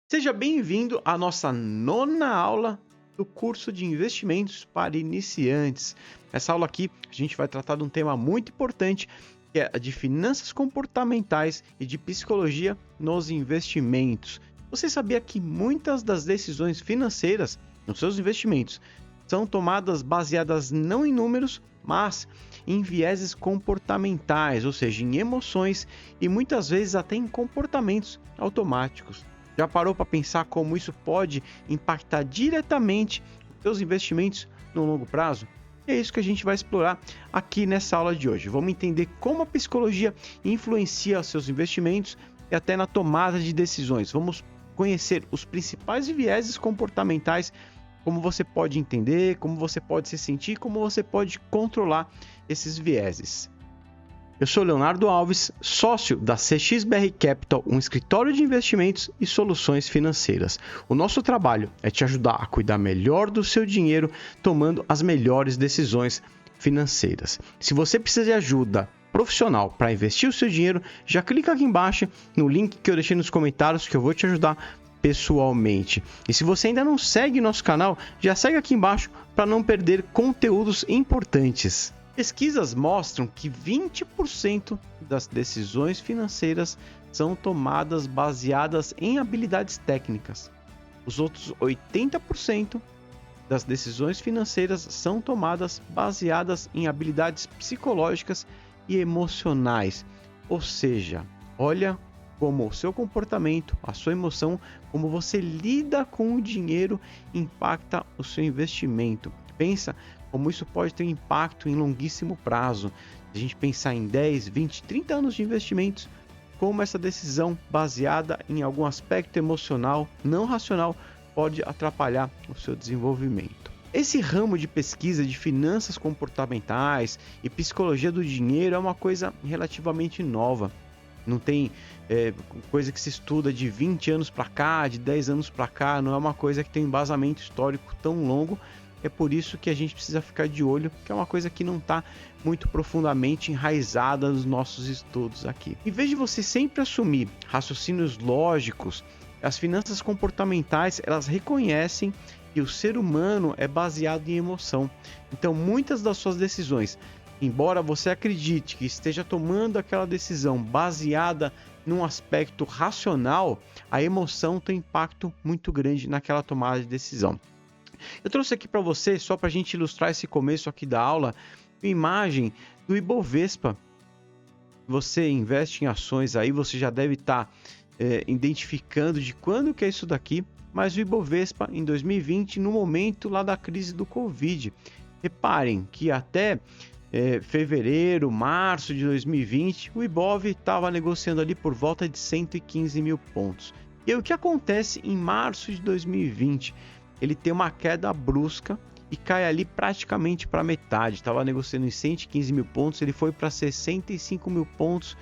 Seja bem-vindo à nossa nona aula do curso de investimentos para iniciantes. Nessa aula aqui, a gente vai tratar de um tema muito importante, que é a de finanças comportamentais e de psicologia nos investimentos. Você sabia que muitas das decisões financeiras nos seus investimentos são tomadas baseadas não em números, mas em vieses comportamentais, ou seja, em emoções e muitas vezes até em comportamentos automáticos? Já parou para pensar como isso pode impactar diretamente os seus investimentos no longo prazo? É isso que a gente vai explorar aqui nessa aula de hoje. Vamos entender como a psicologia influencia os seus investimentos e até na tomada de decisões. Vamos conhecer os principais vieses comportamentais, como você pode entender, como você pode se sentir, como você pode controlar esses vieses. Eu sou Leonardo Alves, sócio da CXBR Capital, um escritório de investimentos e soluções financeiras. O nosso trabalho é te ajudar a cuidar melhor do seu dinheiro, tomando as melhores decisões financeiras. Se você precisa de ajuda profissional para investir o seu dinheiro, já clica aqui embaixo no link que eu deixei nos comentários que eu vou te ajudar pessoalmente. E se você ainda não segue nosso canal, já segue aqui embaixo para não perder conteúdos importantes. Pesquisas mostram que 20% das decisões financeiras são tomadas baseadas em habilidades técnicas. Os outros 80% das decisões financeiras são tomadas baseadas em habilidades psicológicas e emocionais. Ou seja, olha como o seu comportamento, a sua emoção, como você lida com o dinheiro impacta o seu investimento. Pensa como isso pode ter um impacto em longuíssimo prazo. Se a gente pensar em 10, 20, 30 anos de investimentos, como essa decisão baseada em algum aspecto emocional, não racional, pode atrapalhar o seu desenvolvimento. Esse ramo de pesquisa de finanças comportamentais e psicologia do dinheiro é uma coisa relativamente nova. Não tem coisa que se estuda de 20 anos para cá, de 10 anos para cá, não é uma coisa que tem um embasamento histórico tão longo. É por isso que a gente precisa ficar de olho, que é uma coisa que não está muito profundamente enraizada nos nossos estudos aqui. Em vez de você sempre assumir raciocínios lógicos, as finanças comportamentais elas reconhecem que o ser humano é baseado em emoção. Então, muitas das suas decisões, embora você acredite que esteja tomando aquela decisão baseada num aspecto racional, a emoção tem um impacto muito grande naquela tomada de decisão. Eu trouxe aqui para você, só para a gente ilustrar esse começo aqui da aula, uma imagem do Ibovespa. Você investe em ações aí, você já deve estar identificando de quando que é isso daqui, mas o Ibovespa em 2020, no momento lá da crise do Covid. Reparem que até fevereiro, março de 2020, o Ibov estava negociando ali por volta de 115 mil pontos. E aí, o que acontece em março de 2020? Ele tem uma queda brusca e cai ali praticamente para metade. Estava negociando em 115 mil pontos, ele foi para 65 mil pontos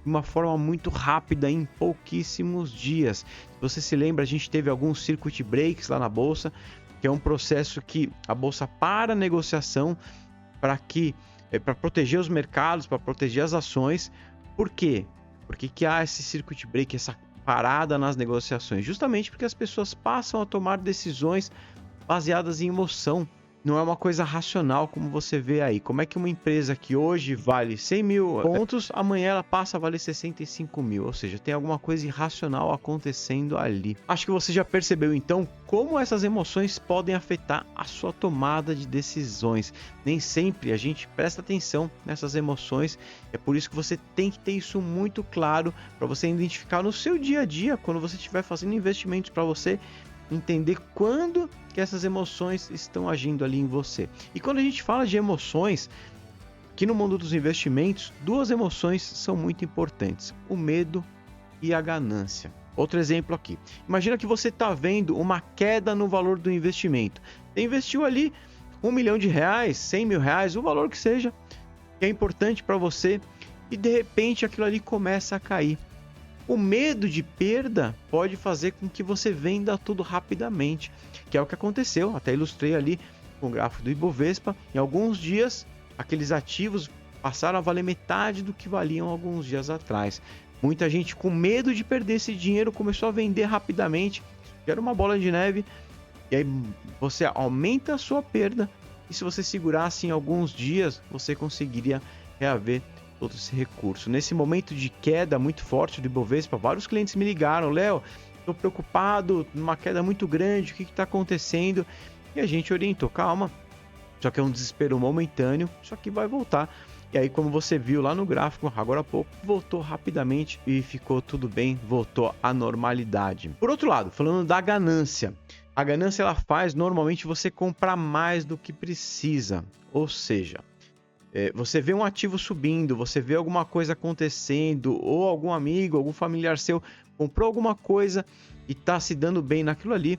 de uma forma muito rápida em pouquíssimos dias. Se você se lembra, a gente teve alguns circuit breaks lá na Bolsa, que é um processo que a Bolsa para a negociação para proteger os mercados, para proteger as ações. Por quê? Porque que há esse circuit break, essa parada nas negociações? Justamente porque as pessoas passam a tomar decisões baseadas em emoção. Não é uma coisa racional como você vê aí. Como é que uma empresa que hoje vale 100 mil pontos, amanhã ela passa a valer 65 mil? Ou seja, tem alguma coisa irracional acontecendo ali. Acho que você já percebeu então como essas emoções podem afetar a sua tomada de decisões. Nem sempre a gente presta atenção nessas emoções. É por isso que você tem que ter isso muito claro para você identificar no seu dia a dia, quando você estiver fazendo investimentos para você, entender quando que essas emoções estão agindo ali em você. E quando a gente fala de emoções, aqui no mundo dos investimentos, duas emoções são muito importantes: o medo e a ganância. Outro exemplo aqui. Imagina que você está vendo uma queda no valor do investimento. Você investiu ali R$1 milhão, R$100 mil, o valor que seja, que é importante para você, e de repente aquilo ali começa a cair. O medo de perda pode fazer com que você venda tudo rapidamente, que é o que aconteceu. Até ilustrei ali com o gráfico do Ibovespa. Em alguns dias, aqueles ativos passaram a valer metade do que valiam alguns dias atrás. Muita gente com medo de perder esse dinheiro começou a vender rapidamente, gera uma bola de neve, e aí você aumenta a sua perda, e se você segurasse em alguns dias, você conseguiria reaver todo esse recurso. Nesse momento de queda muito forte do Ibovespa, vários clientes me ligaram: Léo, estou preocupado, uma queda muito grande, o que está acontecendo? E a gente orientou: calma, só que é um desespero momentâneo, só que vai voltar. E aí, como você viu lá no gráfico, agora há pouco, voltou rapidamente e ficou tudo bem, voltou à normalidade. Por outro lado, falando da ganância, a ganância ela faz normalmente você comprar mais do que precisa. Ou seja, você vê um ativo subindo, você vê alguma coisa acontecendo, ou algum amigo, algum familiar seu comprou alguma coisa e está se dando bem naquilo ali,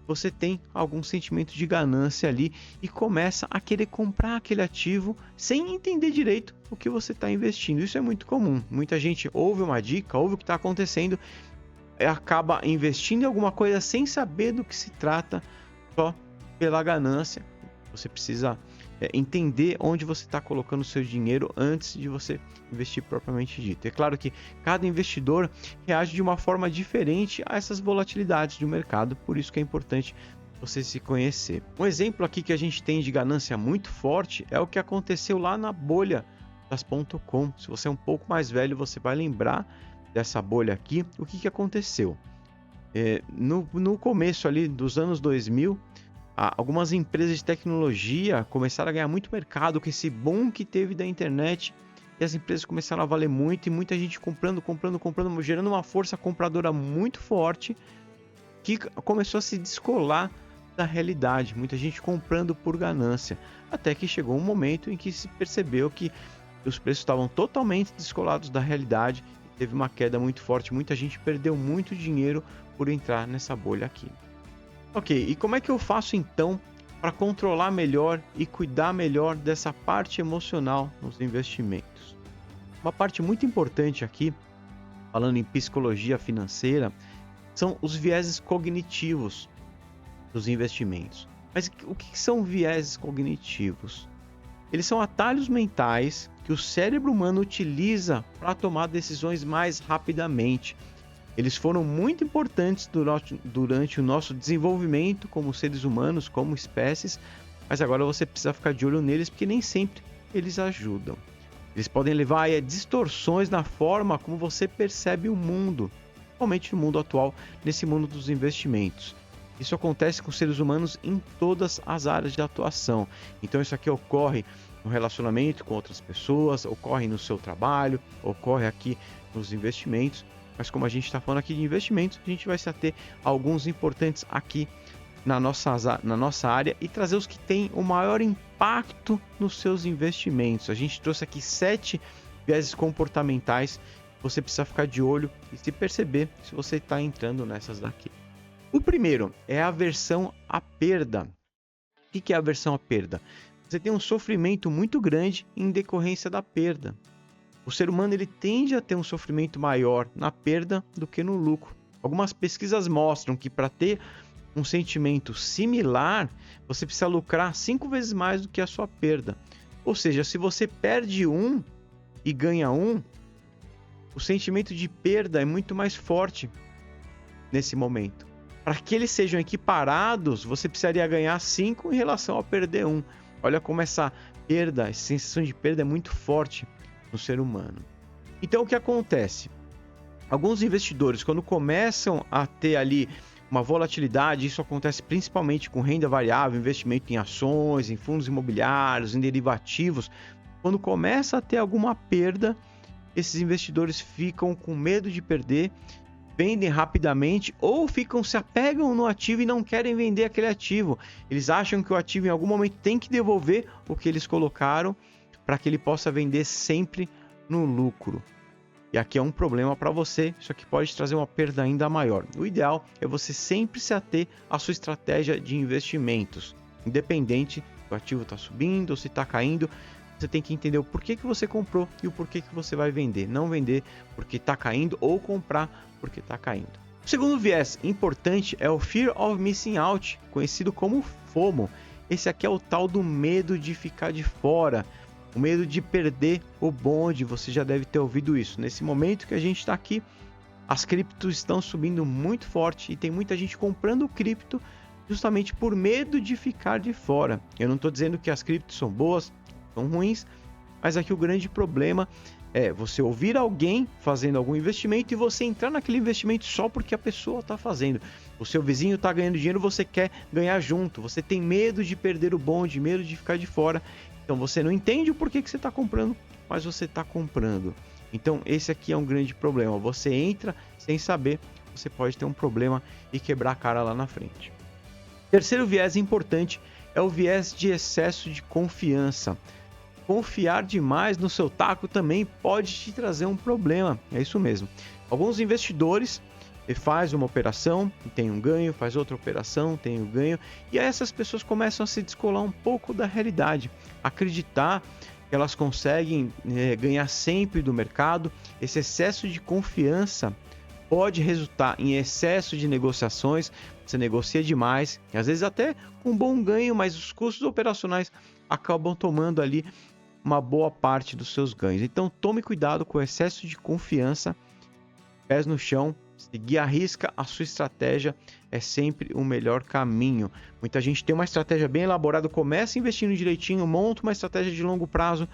você tem algum sentimento de ganância ali e começa a querer comprar aquele ativo sem entender direito o que você está investindo. Isso é muito comum. Muita gente ouve uma dica, ouve o que está acontecendo, acaba investindo em alguma coisa sem saber do que se trata, só pela ganância. Você precisa entender onde você está colocando o seu dinheiro antes de você investir propriamente dito. É claro que cada investidor reage de uma forma diferente a essas volatilidades do mercado, por isso que é importante você se conhecer. Um exemplo aqui que a gente tem de ganância muito forte é o que aconteceu lá na bolha das .com. Se você é um pouco mais velho, você vai lembrar dessa bolha aqui. O que aconteceu? No começo ali dos anos 2000, algumas empresas de tecnologia começaram a ganhar muito mercado com esse boom que teve da internet, e as empresas começaram a valer muito e muita gente comprando, gerando uma força compradora muito forte que começou a se descolar da realidade, muita gente comprando por ganância, até que chegou um momento em que se percebeu que os preços estavam totalmente descolados da realidade e teve uma queda muito forte, muita gente perdeu muito dinheiro por entrar nessa bolha aqui. Ok, e como é que eu faço então para controlar melhor e cuidar melhor dessa parte emocional nos investimentos? Uma parte muito importante aqui, falando em psicologia financeira, são os vieses cognitivos dos investimentos. Mas o que são vieses cognitivos? Eles são atalhos mentais que o cérebro humano utiliza para tomar decisões mais rapidamente. Eles foram muito importantes durante o nosso desenvolvimento como seres humanos, como espécies, mas agora você precisa ficar de olho neles porque nem sempre eles ajudam. Eles podem levar a distorções na forma como você percebe o mundo, principalmente no mundo atual, nesse mundo dos investimentos. Isso acontece com seres humanos em todas as áreas de atuação. Então isso aqui ocorre no relacionamento com outras pessoas, ocorre no seu trabalho, ocorre aqui nos investimentos. Mas como a gente está falando aqui de investimentos, a gente vai se ater a alguns importantes aqui na nossa área e trazer os que têm o maior impacto nos seus investimentos. A gente trouxe aqui 7 vieses comportamentais que você precisa ficar de olho e se perceber se você está entrando nessas daqui. O primeiro é a aversão à perda. O que é a aversão à perda? Você tem um sofrimento muito grande em decorrência da perda. O ser humano ele tende a ter um sofrimento maior na perda do que no lucro. Algumas pesquisas mostram que para ter um sentimento similar, você precisa lucrar 5 vezes mais do que a sua perda. Ou seja, se você perde um e ganha um, o sentimento de perda é muito mais forte nesse momento. Para que eles sejam equiparados, você precisaria ganhar 5 em relação a perder um. Olha como essa perda, essa sensação de perda é muito forte no ser humano. Então o que acontece? Alguns investidores, quando começam a ter ali uma volatilidade, isso acontece principalmente com renda variável, investimento em ações, em fundos imobiliários, em derivativos, quando começa a ter alguma perda, esses investidores ficam com medo de perder, vendem rapidamente ou se apegam no ativo e não querem vender aquele ativo. Eles acham que o ativo em algum momento tem que devolver o que eles colocaram para que ele possa vender sempre no lucro. E aqui é um problema para você, isso aqui pode trazer uma perda ainda maior. O ideal é você sempre se ater à sua estratégia de investimentos, independente se o ativo está subindo ou se está caindo. Você tem que entender o porquê que você comprou e o porquê que você vai vender. Não vender porque está caindo ou comprar porque está caindo. O segundo viés importante é o Fear of Missing Out, conhecido como FOMO. Esse aqui é o tal do medo de ficar de fora. O medo de perder o bonde, você já deve ter ouvido isso. Nesse momento que a gente está aqui, as criptos estão subindo muito forte e tem muita gente comprando cripto justamente por medo de ficar de fora. Eu não estou dizendo que as criptos são boas, são ruins, mas aqui o grande problema é você ouvir alguém fazendo algum investimento e você entrar naquele investimento só porque a pessoa está fazendo. O seu vizinho está ganhando dinheiro, você quer ganhar junto. Você tem medo de perder o bonde, medo de ficar de fora. Então você não entende o porquê que você está comprando, mas você está comprando. Então esse aqui é um grande problema. Você entra sem saber, você pode ter um problema e quebrar a cara lá na frente. Terceiro viés importante é o viés de excesso de confiança. Confiar demais no seu taco também pode te trazer um problema. É isso mesmo. Alguns investidores faz uma operação, tem um ganho, faz outra operação, tem um ganho, e aí essas pessoas começam a se descolar um pouco da realidade, acreditar que elas conseguem ganhar sempre do mercado. Esse excesso de confiança pode resultar em excesso de negociações, você negocia demais, e às vezes até com bom ganho, mas os custos operacionais acabam tomando ali uma boa parte dos seus ganhos. Então tome cuidado com o excesso de confiança, pés no chão, seguir à risca a sua estratégia é sempre o melhor caminho. Muita gente tem uma estratégia bem elaborada, começa investindo direitinho, monta uma estratégia de longo prazo,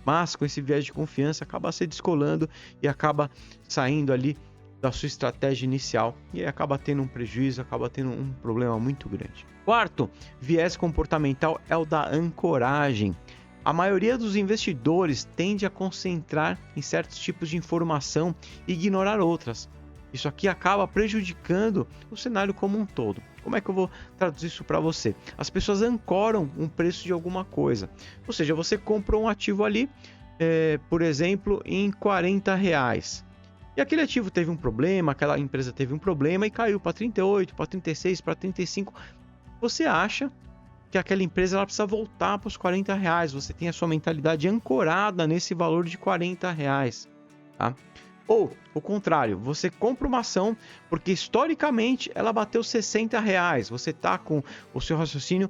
mas com esse viés de confiança acaba se descolando e acaba saindo ali da sua estratégia inicial e aí acaba tendo um prejuízo, acaba tendo um problema muito grande. Quarto viés comportamental é o da ancoragem. A maioria dos investidores tende a concentrar em certos tipos de informação e ignorar outras. Isso aqui acaba prejudicando o cenário como um todo. Como é que eu vou traduzir isso para você? As pessoas ancoram um preço de alguma coisa. Ou seja, você compra um ativo ali, por exemplo, em R$40. E aquele ativo teve um problema, aquela empresa teve um problema e caiu para 38, para 36, para 35. Você acha que aquela empresa ela precisa voltar para os R$40. Você tem a sua mentalidade ancorada nesse valor de R$40, tá? Ou, o contrário, você compra uma ação porque historicamente ela bateu R$60. Você está com o seu raciocínio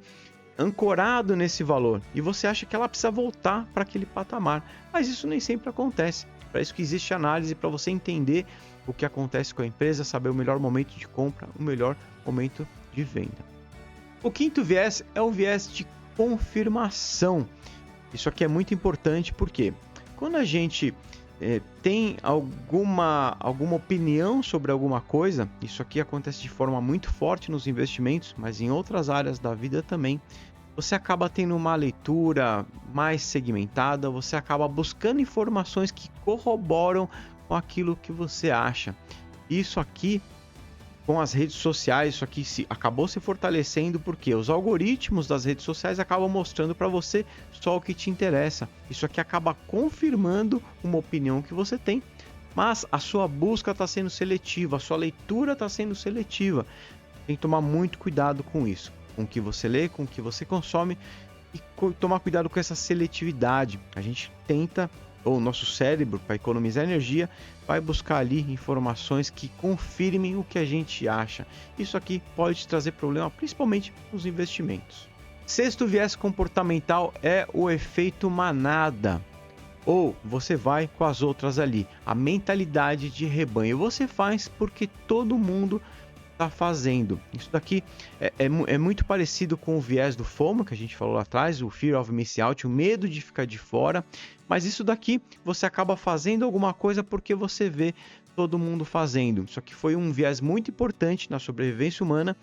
ancorado nesse valor e você acha que ela precisa voltar para aquele patamar. Mas isso nem sempre acontece. Para isso que existe análise, para você entender o que acontece com a empresa, saber o melhor momento de compra, o melhor momento de venda. O quinto viés é o viés de confirmação. Isso aqui é muito importante porque quando a gente tem alguma opinião sobre alguma coisa, isso aqui acontece de forma muito forte nos investimentos, mas em outras áreas da vida também, você acaba tendo uma leitura mais segmentada, você acaba buscando informações que corroboram com aquilo que você acha. Isso aqui, com as redes sociais, isso aqui acabou se fortalecendo porque os algoritmos das redes sociais acabam mostrando para você só o que te interessa. Isso aqui acaba confirmando uma opinião que você tem, mas a sua busca está sendo seletiva, a sua leitura está sendo seletiva. Tem que tomar muito cuidado com isso, com o que você lê, com o que você consome e tomar cuidado com essa seletividade. A gente tenta, ou o nosso cérebro, para economizar energia, vai buscar ali informações que confirmem o que a gente acha. Isso aqui pode te trazer problema, principalmente nos investimentos. Sexto viés comportamental é o efeito manada. Ou você vai com as outras ali. A mentalidade de rebanho. Você faz porque todo mundo está fazendo. Isso daqui é muito parecido com o viés do FOMO, que a gente falou lá atrás, o Fear of Missing Out, o medo de ficar de fora. Mas isso daqui você acaba fazendo alguma coisa porque você vê todo mundo fazendo. Isso aqui foi um viés muito importante na sobrevivência humana,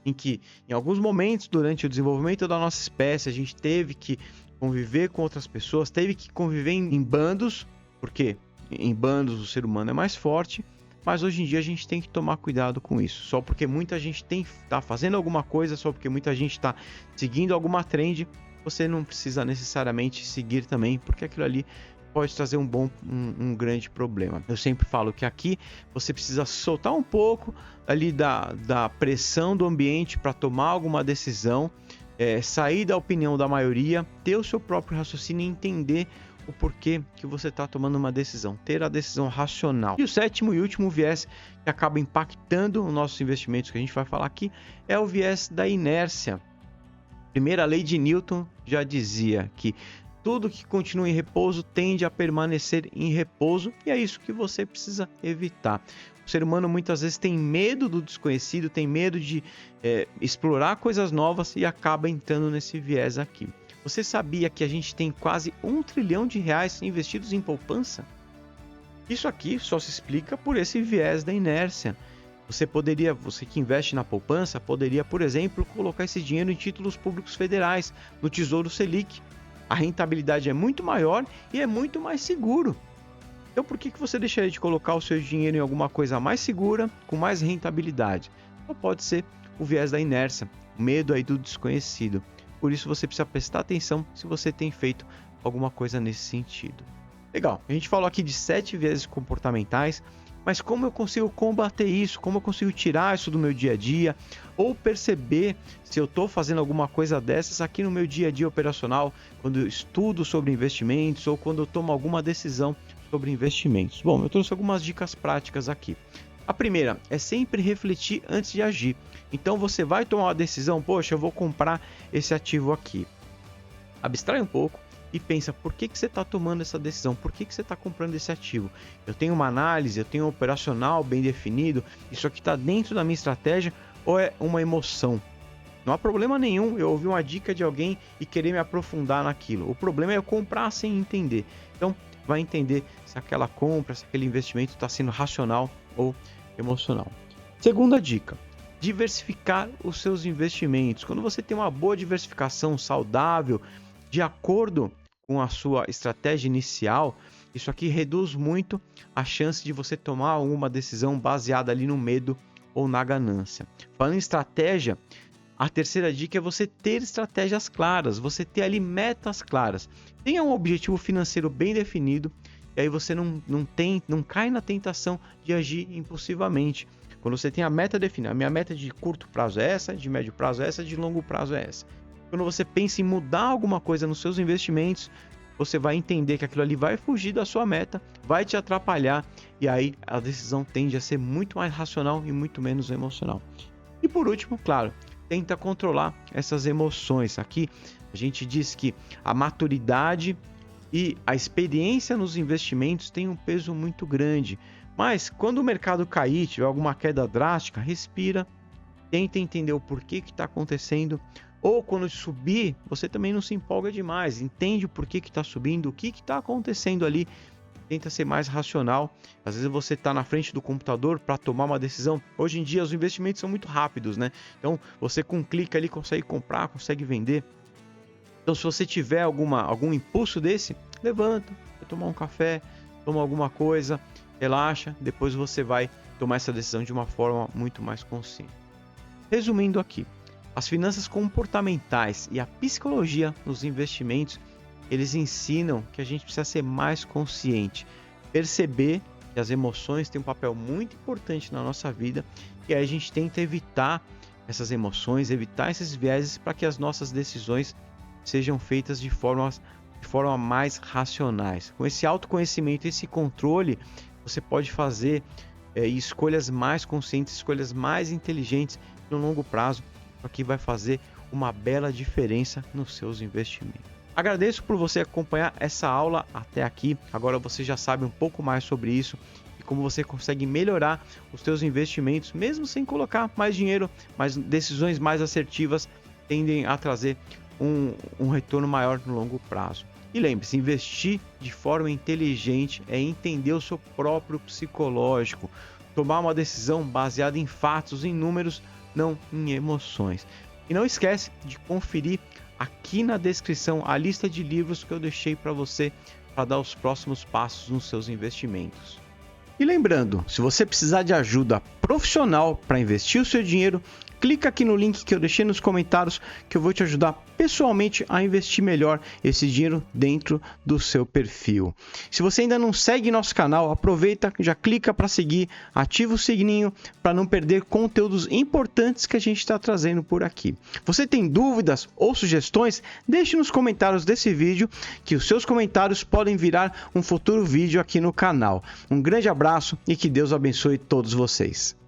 em que em alguns momentos durante o desenvolvimento da nossa espécie a gente teve que conviver com outras pessoas, teve que conviver em bandos, porque em bandos o ser humano é mais forte. Mas hoje em dia a gente tem que tomar cuidado com isso. Só porque muita gente está fazendo alguma coisa, só porque muita gente está seguindo alguma trend, você não precisa necessariamente seguir também, porque aquilo ali pode trazer um grande problema. Eu sempre falo que aqui você precisa soltar um pouco ali da pressão do ambiente para tomar alguma decisão, sair da opinião da maioria, ter o seu próprio raciocínio e entender o porquê que você está tomando uma decisão, ter a decisão racional. E o sétimo e último viés que acaba impactando os nossos investimentos, que a gente vai falar aqui, é o viés da inércia. A primeira lei de Newton já dizia que tudo que continua em repouso tende a permanecer em repouso e é isso que você precisa evitar. O ser humano muitas vezes tem medo do desconhecido, tem medo de explorar coisas novas e acaba entrando nesse viés aqui. Você sabia que a gente tem quase R$1 trilhão investidos em poupança? Isso aqui só se explica por esse viés da inércia. Você que investe na poupança, poderia, por exemplo, colocar esse dinheiro em títulos públicos federais, no Tesouro Selic. A rentabilidade é muito maior e é muito mais seguro. Então por que você deixaria de colocar o seu dinheiro em alguma coisa mais segura, com mais rentabilidade? Ou pode ser o viés da inércia, o medo aí do desconhecido. Por isso você precisa prestar atenção se você tem feito alguma coisa nesse sentido. Legal, a gente falou aqui de 7 vieses comportamentais, mas como eu consigo combater isso? Como eu consigo tirar isso do meu dia a dia? Ou perceber se eu estou fazendo alguma coisa dessas aqui no meu dia a dia operacional, quando eu estudo sobre investimentos ou quando eu tomo alguma decisão sobre investimentos? Bom, eu trouxe algumas dicas práticas aqui. A primeira é sempre refletir antes de agir. Então você vai tomar uma decisão, poxa, eu vou comprar esse ativo aqui. Abstrai um pouco e pensa, por que você está tomando essa decisão? Por que você está comprando esse ativo? Eu tenho uma análise, eu tenho um operacional bem definido, isso aqui está dentro da minha estratégia ou é uma emoção? Não há problema nenhum eu ouvir uma dica de alguém e querer me aprofundar naquilo. O problema é eu comprar sem entender. Então, vai entender se aquela compra, se aquele investimento está sendo racional ou emocional. Segunda dica, diversificar os seus investimentos. Quando você tem uma boa diversificação saudável, de acordo com a sua estratégia inicial, isso aqui reduz muito a chance de você tomar uma decisão baseada ali no medo ou na ganância. Falando em estratégia, a terceira dica é você ter estratégias claras, você ter ali metas claras. Tenha um objetivo financeiro bem definido e aí você não cai na tentação de agir impulsivamente. Quando você tem a meta definida, a minha meta de curto prazo é essa, de médio prazo é essa, de longo prazo é essa. Quando você pensa em mudar alguma coisa nos seus investimentos, você vai entender que aquilo ali vai fugir da sua meta, vai te atrapalhar e aí a decisão tende a ser muito mais racional e muito menos emocional. E por último, claro, tenta controlar essas emoções. Aqui a gente diz que a maturidade e a experiência nos investimentos tem um peso muito grande. Mas quando o mercado cair, tiver alguma queda drástica, respira, tenta entender o porquê que está acontecendo. Ou quando subir, você também não se empolga demais, entende o porquê que está subindo, o que está acontecendo ali, tenta ser mais racional. Às vezes você está na frente do computador para tomar uma decisão. Hoje em dia os investimentos são muito rápidos, né? Então você com um clique ali consegue comprar, consegue vender. Então se você tiver algum impulso desse, levanta, vai tomar um café, toma alguma coisa, relaxa, depois você vai tomar essa decisão de uma forma muito mais consciente. Resumindo aqui, as finanças comportamentais e a psicologia nos investimentos, eles ensinam que a gente precisa ser mais consciente, perceber que as emoções têm um papel muito importante na nossa vida e aí a gente tenta evitar essas emoções, evitar esses vieses para que as nossas decisões sejam feitas de forma mais racionais. Com esse autoconhecimento, esse controle, você pode fazer escolhas mais conscientes, escolhas mais inteligentes no longo prazo, que vai fazer uma bela diferença nos seus investimentos. Agradeço por você acompanhar essa aula até aqui. Agora você já sabe um pouco mais sobre isso e como você consegue melhorar os seus investimentos, mesmo sem colocar mais dinheiro, mas decisões mais assertivas tendem a trazer um retorno maior no longo prazo. E lembre-se, investir de forma inteligente é entender o seu próprio psicológico, tomar uma decisão baseada em fatos, em números, não em emoções. E não esquece de conferir aqui na descrição a lista de livros que eu deixei para você para dar os próximos passos nos seus investimentos. E lembrando, se você precisar de ajuda profissional para investir o seu dinheiro, clica aqui no link que eu deixei nos comentários que eu vou te ajudar pessoalmente a investir melhor esse dinheiro dentro do seu perfil. Se você ainda não segue nosso canal, aproveita, já clica para seguir, ativa o sininho para não perder conteúdos importantes que a gente está trazendo por aqui. Você tem dúvidas ou sugestões? Deixe nos comentários desse vídeo que os seus comentários podem virar um futuro vídeo aqui no canal. Um grande abraço e que Deus abençoe todos vocês.